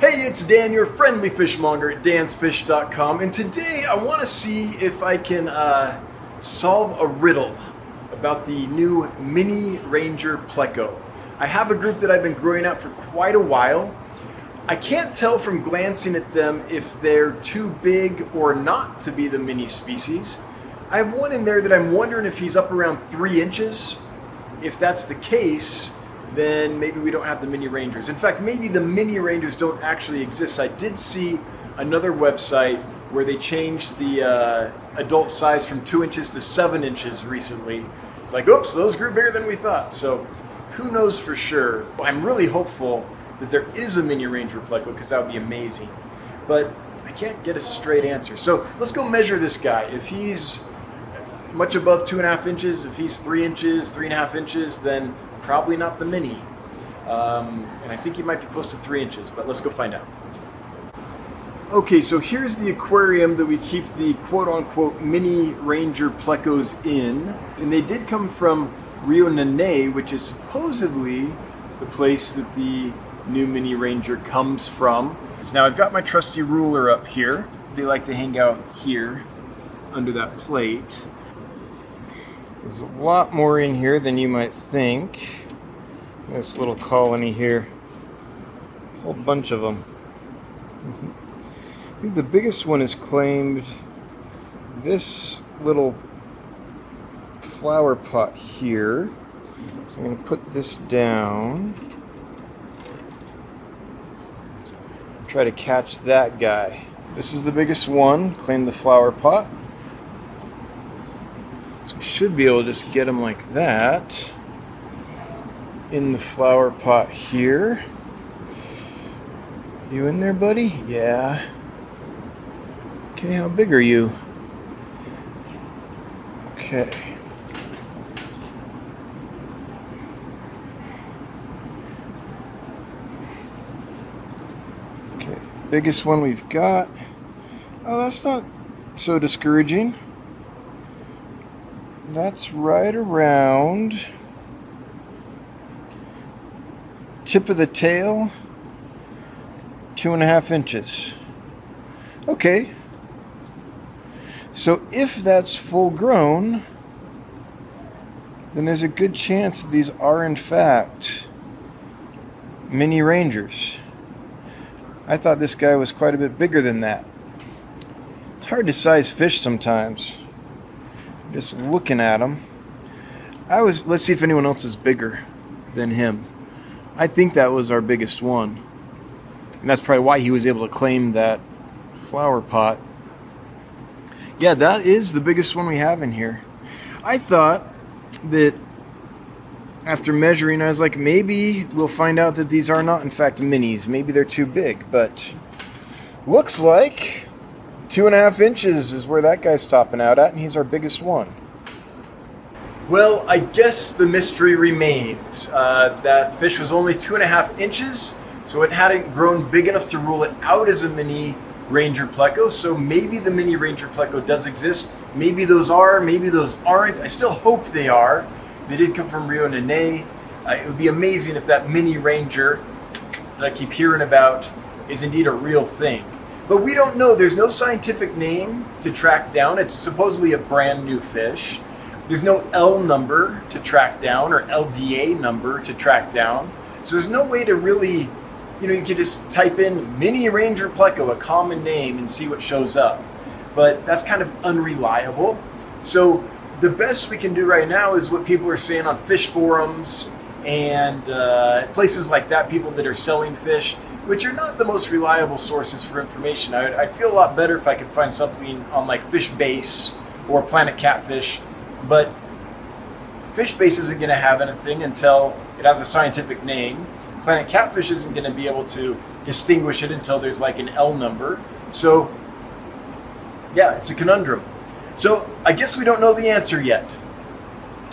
Hey, it's Dan, your friendly fishmonger at dansfish.com, and today I want to see if I can solve a riddle about the new Mini Ranger Pleco. I have a group that I've been growing out for quite a while. I can't tell from glancing at them if they're too big or not to be the mini species. I have one in there that I'm wondering if he's up around 3 inches. If that's the case, then maybe we don't have the mini rangers. In fact, maybe the mini rangers don't actually exist. I did see another website where they changed the adult size from 2 inches to 7 inches recently. It's like, oops, those grew bigger than we thought. So who knows for sure. I'm really hopeful that there is a mini ranger Pleco because that would be amazing. But I can't get a straight answer. So let's go measure this guy. If he's much above 2.5 inches, if he's 3 inches, 3.5 inches, then probably not the mini. And I think he might be close to 3 inches, but let's go find out. Okay, so here's the aquarium that we keep the quote-unquote mini ranger Plecos in. And they did come from Rio Nene, which is supposedly the place that the new mini ranger comes from. So now I've got my trusty ruler up here. They like to hang out here under that plate. There's a lot more in here than you might think. This little colony here, a whole bunch of them. I think the biggest one is claimed this little flower pot here. So I'm going to put this down. Try to catch that guy. This is the biggest one, claimed the flower pot. So we should be able to just get him like that in the flower pot here. You in there, buddy? Yeah. Okay, how big are you? Okay. Okay, biggest one we've got. Oh, that's not so discouraging. That's right around tip of the tail, 2.5 inches. Okay. So if that's full grown, then there's a good chance that these are in fact mini rangers. I thought this guy was quite a bit bigger than that. It's hard to size fish sometimes. Just looking at him. Let's see if anyone else is bigger than him. I think that was our biggest one. And that's probably why he was able to claim that flower pot. Yeah, that is the biggest one we have in here. I thought that after measuring, I was like, maybe we'll find out that these are not in fact minis. Maybe they're too big, but looks like 2.5 inches is where that guy's topping out at, and he's our biggest one. Well, I guess the mystery remains. That fish was only 2.5 inches, so it hadn't grown big enough to rule it out as a mini ranger Pleco. So maybe the mini ranger Pleco does exist. Maybe those are, maybe those aren't. I still hope they are. They did come from Rio Nene. It would be amazing if that mini ranger that I keep hearing about is indeed a real thing. But we don't know. There's no scientific name to track down. It's supposedly a brand new fish. There's no L number to track down or LDA number to track down. So there's no way to really, you can just type in Mini Ranger Pleco, a common name, and see what shows up. But that's kind of unreliable. So the best we can do right now is what people are saying on fish forums and places like that, people that are selling fish, which are not the most reliable sources for information. I'd feel a lot better if I could find something on like FishBase or Planet Catfish, but FishBase isn't going to have anything until it has a scientific name. Planet Catfish isn't going to be able to distinguish it until there's like an L number. So yeah, it's a conundrum. So I guess we don't know the answer yet.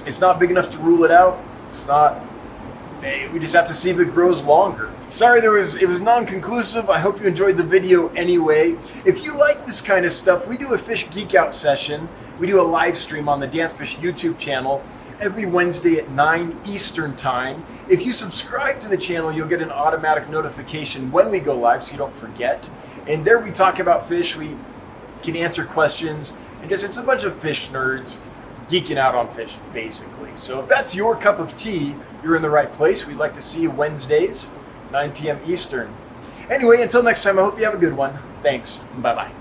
It's not big enough to rule it out. It's not. We just have to see if it grows longer. Sorry, it was non-conclusive. I hope you enjoyed the video anyway. If you like this kind of stuff, we do a fish geek out session. We do a live stream on the Dance Fish YouTube channel every Wednesday at 9 Eastern Time. If you subscribe to the channel, you'll get an automatic notification when we go live so you don't forget. And there we talk about fish, we can answer questions, and just it's a bunch of fish nerds geeking out on fish, basically. So if that's your cup of tea, you're in the right place. We'd like to see you Wednesdays, 9 p.m. Eastern. Anyway, until next time, I hope you have a good one. Thanks. Bye-bye.